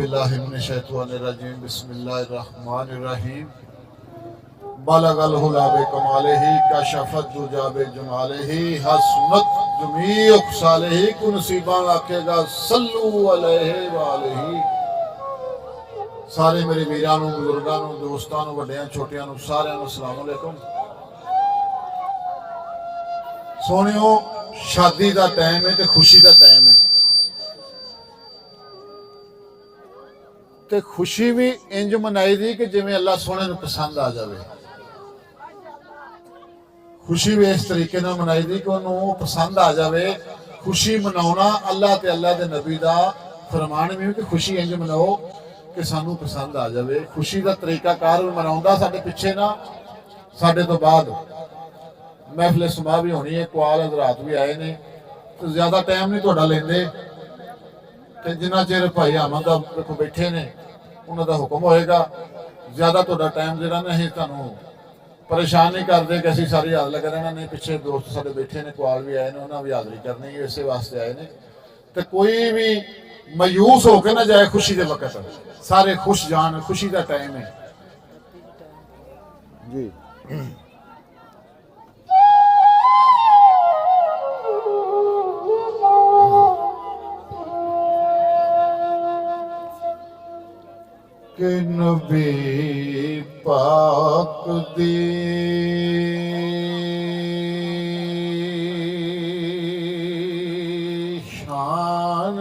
बिल्लाहि मिनश्शैतानिर्रजीम बिस्मिल्लाहिर्रहमानिर्रहीम बलगल हुला बे कमालिही कशफत दुजा बे जमालिही हसनत जमीउ खसालिही कुन नसीबा आखेगा सल्लू अलैहि वालिही। सारे मेरे वीरां नूं बुजुर्गां नूं दोस्तां नूं वड्डियां छोटियां नूं सारिआं नूं अस्सलाम अलैकुम। सोहणिओ शादी का टाइम है तो खुशी का टाइम है तो खुशी भी इंज मनाई दी कि जिवें अल्लाह सोहणे नूं पसंद आ जाए। खुशी भी इस तरीके नाल मनाई दी कि उन्होंने पसंद आ जाए। खुशी मनाना अल्लाह ते अल्लाह दे नबी दा फरमान भी कि खुशी इंज मनाओ कि सानू पसंद आ जाए। खुशी का तरीकाकार मनाउंदा साडे पिछे ना साडे तो बाद महफिल सुबह भी होनी है, कुआल हजरात भी आए ने, तो ज्यादा टाइम नहीं तुहाडा लेंदे ते जिन्ना चिर भाई अहमद देखो बैठे ने उन्हां दा हुक्म होएगा। ज्यादा तुहाडा टाइम जिहड़ा ना असीं तुहानूं परेशान नहीं करते कि असीं सारी हाज़र लगे रहना। नहीं, पिछे दोस्त साडे बैठे ने, कुआल भी आए ने, उन्हां भी हाज़री करनी है, इस वास्ते आए ने। तो कोई भी मायूस होकर ना जाए खुशी के वक्त, सारे खुश जान, खुशी का टाइम है जी। कि नबी पाक दी शान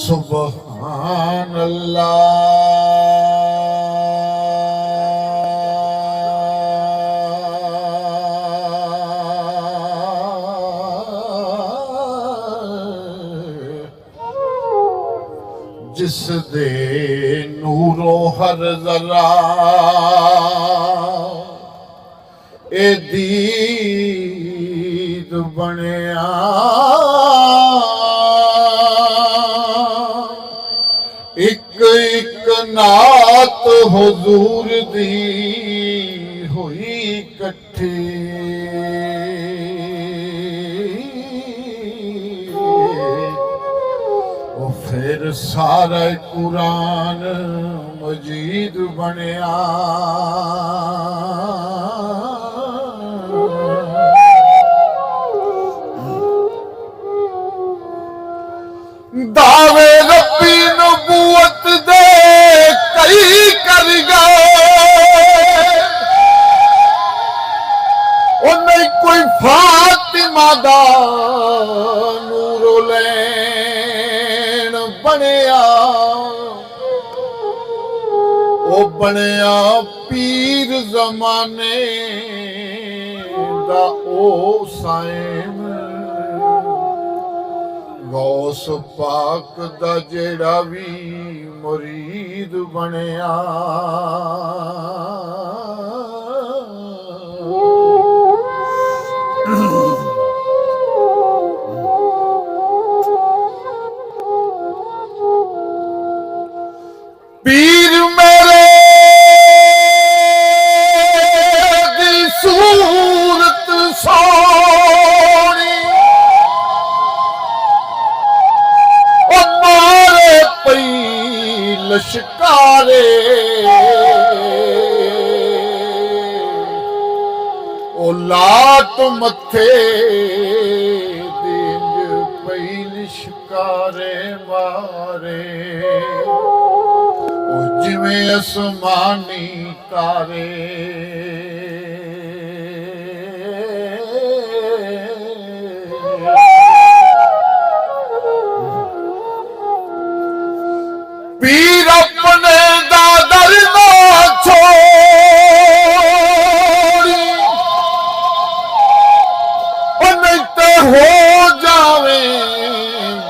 सुबहान अल्लाह। जिस दे नूरो हर जरा ए दीद बनिया। एक एक नात हुजूर दी हुई इकट्ठी। फिर सारा कुरान मजीद बनिया। दावे रब्बी नबूवत दे कई कर गए, ओ नहीं कोई फातिमा दा नूरो लैन बनिया। ओ बनिया पीर जमाने दा ओ साइम। गौस पाक दा जेड़ा भी मुरीद बनिया। पीर मेरे दी सूरत सोनी ओ मारे पई लश्कारे। ओ लाट मथे दिंज पई लिश्कारे मारे। जिमें आसमानी तारे पीर अपने दादर ना छोड़ी नहीं तो हो जावे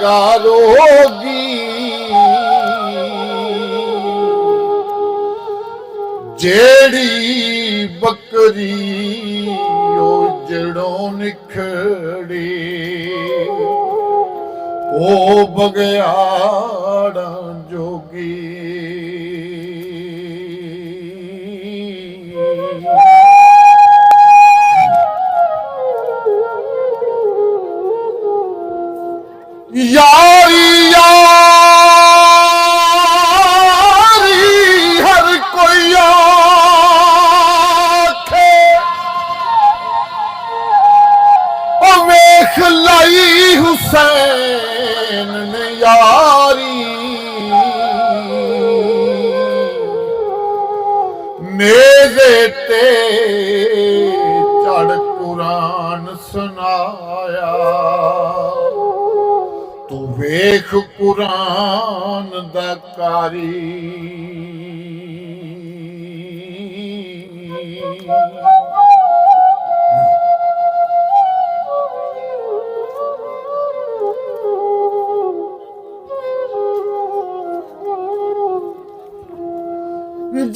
गारोगी। जेड़ी बकरी ओ जड़ों निखड़ी ओ बगयाड़ा जोगी। यार नेज़े ते चढ़ कुरान सुनाया तू वेख कुरान दा कारी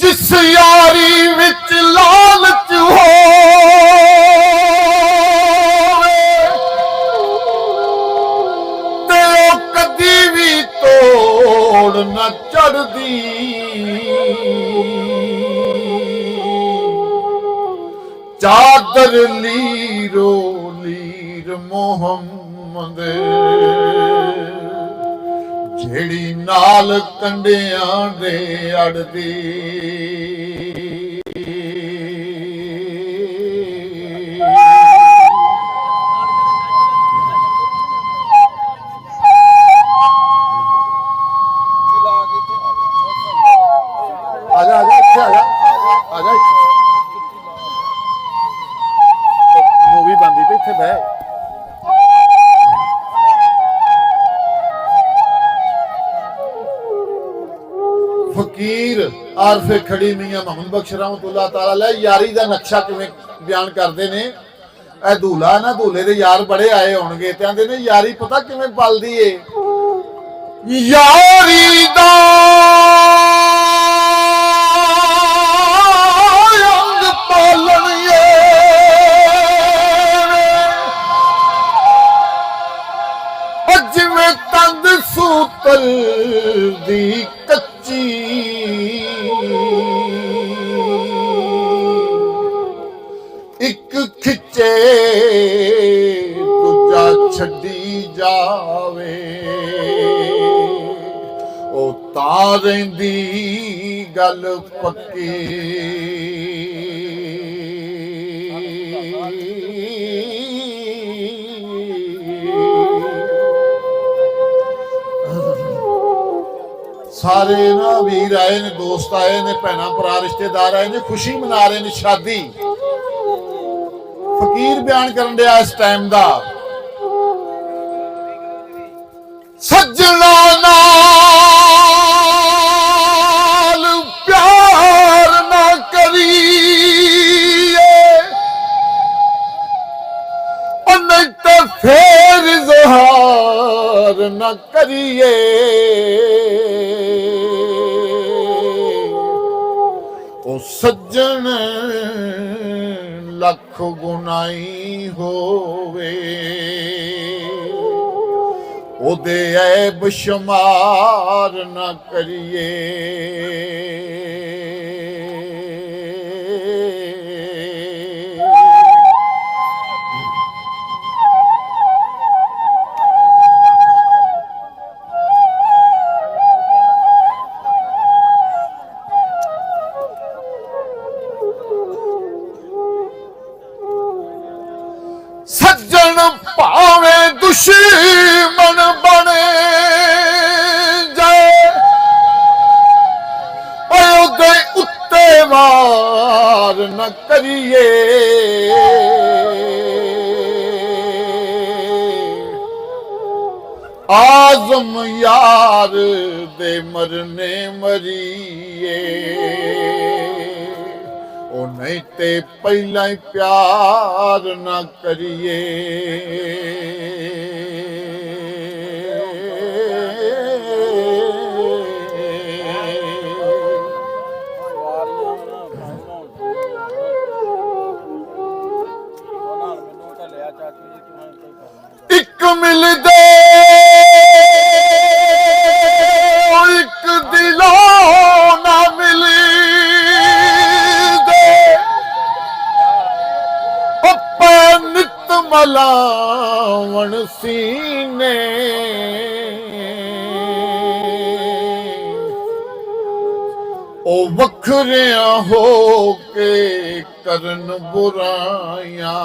जिस यारी विच लालच हो ते ओ कदी भी तोड़ न चढ़दी चादर लीरो लीर मोहम्मद जेड़ी नाल कंडियां दे अड़दी आजा आजा इत्थे आजा मूवी बनदी पे इत्थे बह फकीर आरफे खड़ी मियां मोहम्मद बख्श रहमतुल्लाह ताला अलैह यारी दा नक्शा किवें बयान करदे ने ए दूल्हा ना दूल्हे दे यार बड़े आए होणगे ते आंदे ने यारी पता किवें पलदी ए यारी दा अंग पालन जिवें तंद सूतल दी कच्ची एक खिचे दूजा छड्डी जावे ओ तां रहिंदी गल पक्की सारे ना वीर आए ने दोस्त आए ने भैन भरा रिश्तेदार आए ने खुशी मना रहे ने शादी फकीर बयान करन दिया इस टाइम दा सज्जना नाल प्यार ना करिए नहीं तो फिर इज़हार ना करिए ओ सज्जन लख गुनाई होवे ओदे ऐब शुमार न करिए सज्जन भावे दुश्मन बने जाए ओदे उत्ते वार न करिए आजम यार दे मरने मरिए ओ नहीं ते पहला ही प्यार ना करिए एक मिल दे एक दिलों ना मिली नित मलावण सीने ओ वखरिया हो के करन बुराइयां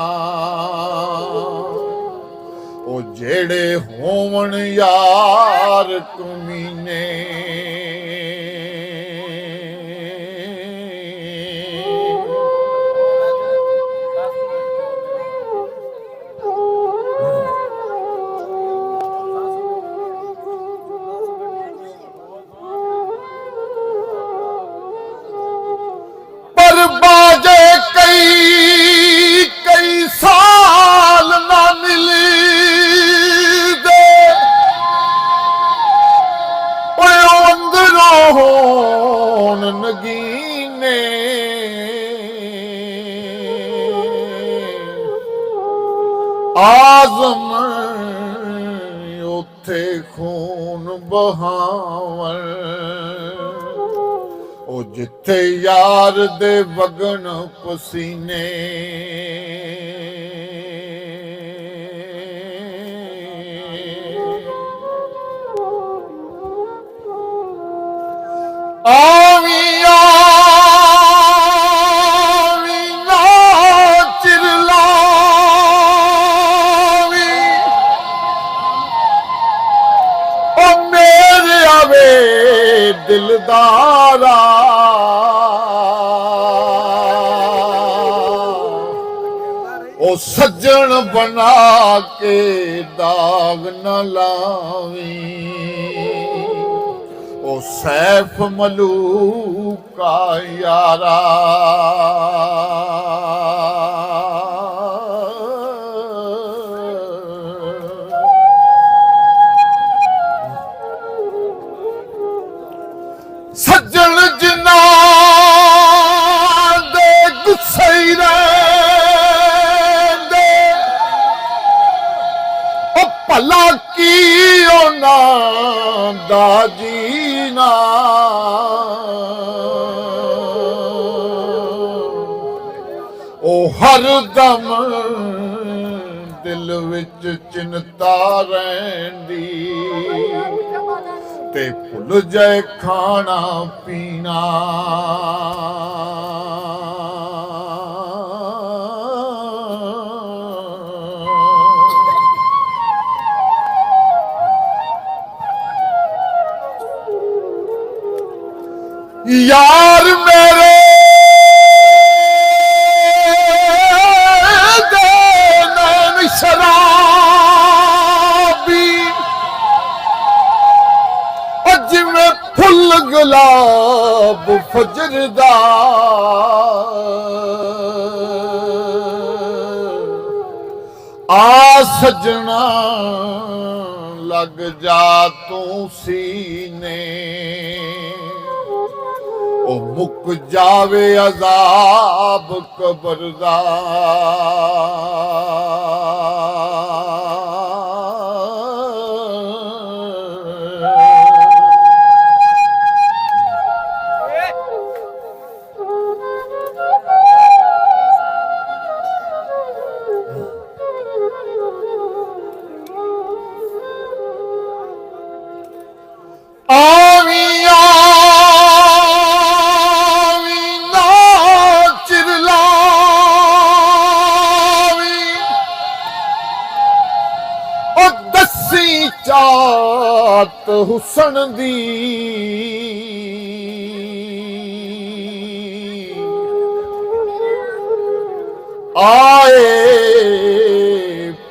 ओ जेड़े होवन यार कमीने ਨਗੀਨੇ ਆਜ਼ਮ ਉੱਥੇ ਖੂਨ ਬਹਾਵਣ ਉਹ ਜਿੱਥੇ ਯਾਰ ਦੇ ਵਗਣ ਪਸੀਨੇ ਆਵੀਂ ਆਵੀਂ ਨਾ ਚਿਰ ਲਾਵੀਂ ਓ ਮੇਰੇ ਆਵੇ ਦਿਲਦਾਰਾ ਉਹ ਸੱਜਣ ਬਣਾ ਕੇ ਦਾਗ ਨਾ ਲਾਵੀਂ ਉਹ ਸੈਫ ਮਲੂਕਾ ਯਾਰਾ ਸੱਜਣ ਜਿਨ੍ਹਾਂ ਦੇ ਗੁੱਸੇ ਰਹਿੰਦੇ ਉਹ ਭਲਾ ਕੀ ਉਹਨਾਂ ਦਾ ਜੀਣਾ ਉਹ ਹਰਦਮ ਦਿਲ ਵਿੱਚ ਚਿੰਤਾ ਰਹਿੰਦੀ ਤੇ ਭੁੱਲ ਜਾਏ ਖਾਣਾ ਪੀਣਾ ਯਾਰ ਮੇਰੇ ਦੇ ਨੈਣ ਸ਼ਰਾਬੀ ਜਿਵੇਂ ਫੁੱਲ ਗੁਲਾਬ ਫਜਰ ਦਾ ਆ ਸਜਣਾ ਲੱਗ ਜਾ ਤੂੰ ਸੀਨੇ ਉਹ ਮੁੱਕ ਜਾਵੇ ਅਜ਼ਾਬ ਕਬਰ ਦਾ ਚਾਤ ਹੁਸਨ ਦੀ ਆਏ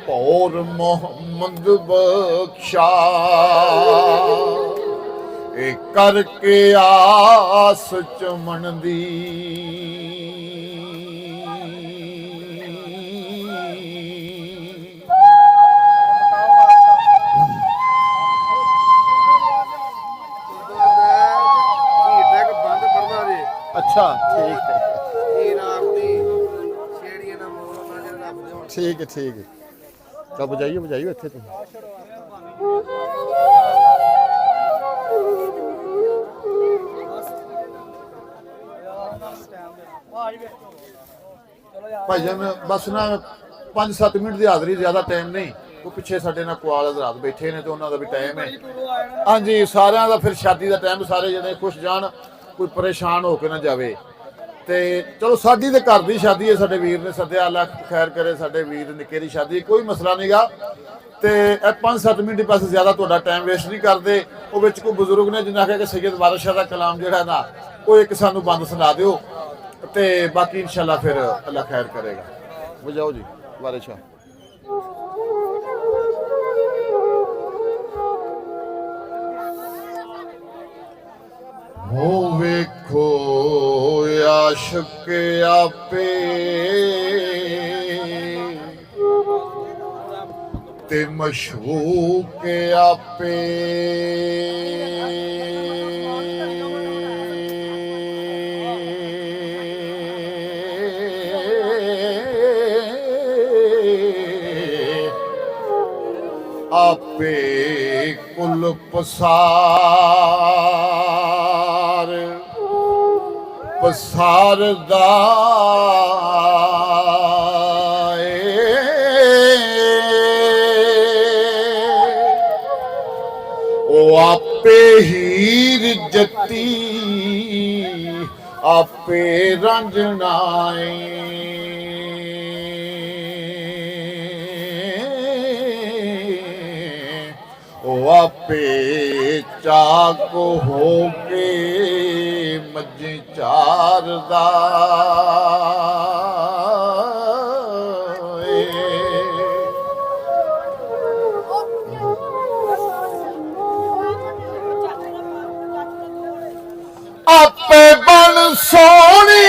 ਪੌਰ ਮੁਹੰਮਦ ਬਖਸ਼ਾ ਇਹ ਕਰਕੇ ਆਸ ਚਮਨ ਦੀ अच्छा ठीक है ठीक है तो बजाइए बजाइए इतने तुम भाई जान बस ना 5-7 मिनट की हाज़री ज़्यादा टाइम नहीं वो पिछे साढ़े ना कुआल हज़रात बैठे ने तो उन्होंने भी टाइम है हाँ जी सारिਆਂ ਦਾ फिर शादी का टाइम सारे जने खुश जान कोई परेशान होकर ना जाए तो चलो साडी तो घर की शादी है साडे वीर ने सद्या अल्लाह खैर करे साडे वीर निक्के दी शादी कोई मसला नहीं गा तो 5-7 मिनट पास ज़्यादा तुहाडा टाइम वेस्ट नहीं करते वो कोई बजुर्ग ने जिन्हें आख्या कि सैयद वारिस शाह दा कलाम जिहड़ा ना वो एक सानू बंद सुना दिओ ते बाकी इंशाअल्लाह फिर अल्लाह खैर करेगा बजाओ जी वारिस शाह हो वेखो आशिक आपे ते मशहूक आपे ਪਸਾਰਦਾ ਉਹ ਆਪੇ ਹੀਰ ਜੱਤੀ ਆਪੇ ਰੰਜਣਾਏ ਉਹ ਆਪੇ ਚਾਕ ਹੋ ਕੇ ਮੱਝੀ ਚਾਰਦਾ ਆਪੇ ਬਣ ਸੋਹਣੀ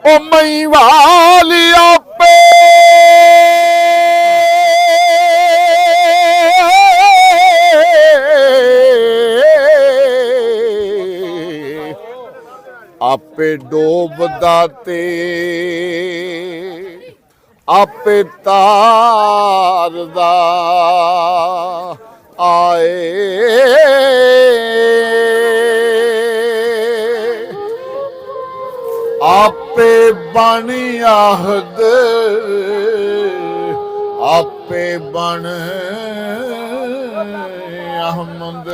ਉਹ ਮਈ ਵਾਲੀ ਆਪੇ ਆਪੇ ਡੋਬਦਾ ਤੇ ਆਪੇ ਤਾਰਦਾ ਆਏ ਆਪੇ ਬਣ ਆਹਦ ਆਪੇ ਬਣ ਅਹਮਦ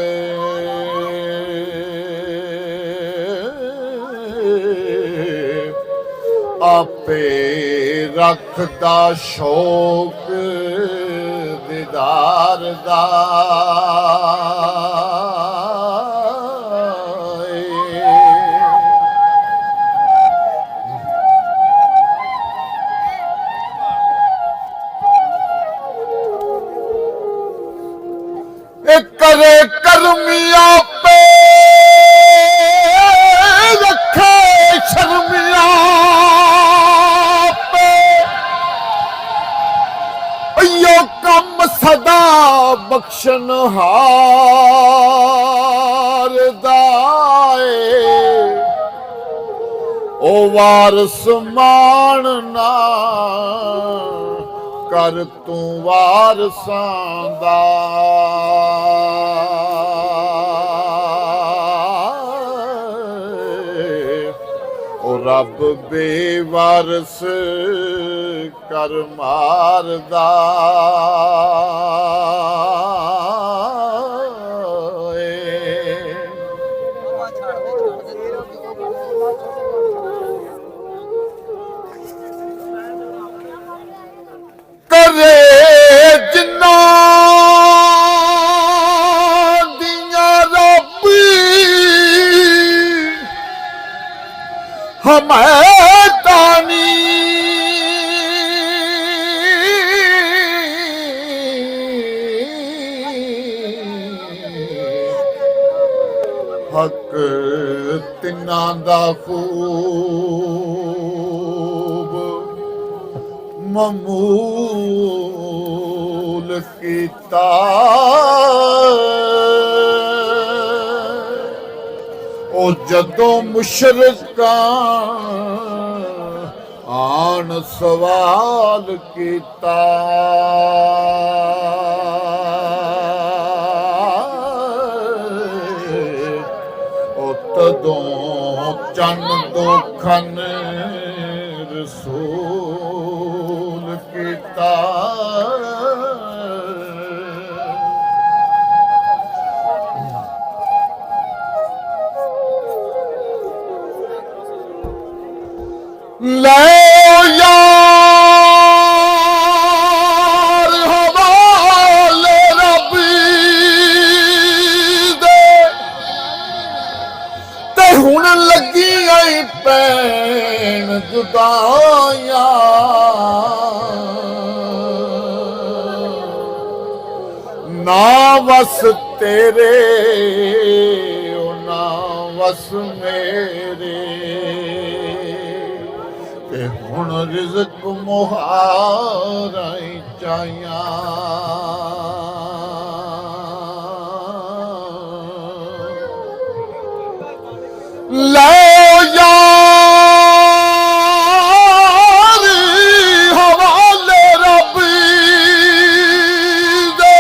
ਆਪੇ ਰੱਖਦਾ ਸ਼ੌਕ ਦੀਦਾਰ ਦਾ करे करमी आपे रखे शर्मिया यो कम सदा बख्शन हार दाए ओ वारस मानना कर तू वारसां दा ओ रब बेवारस कर मारदा करे जिन्ना दिया रब्बी हमें तानी हक तिन्ना दा खूब ममूल कीता ओ जदों मुशरिकां आन सवाल कीता ओ तदों चन दोखन रसूल कीता ले यार हवाले रब्बी दे ते हुण लगी आई पैन जुदाइयां ना वस तेरे ओ ना वस मेरे ते हुण रिज़्क़ मुहाराई चाहिया ले यार हवाले रब्बी दे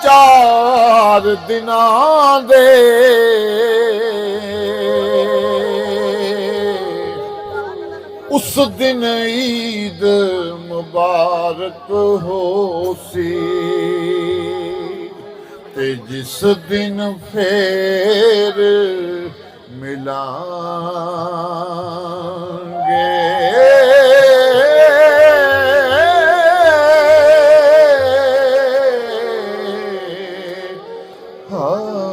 4 ਦਿਨਾਂ ਦੇ ਉਸ ਦਿਨ ਈਦ ਮੁਬਾਰਕ ਹੋਸੀ ਤੇ ਜਿਸ ਦਿਨ ਫੇਰ ਮਿਲਾਂਗੇ ਹਾਂ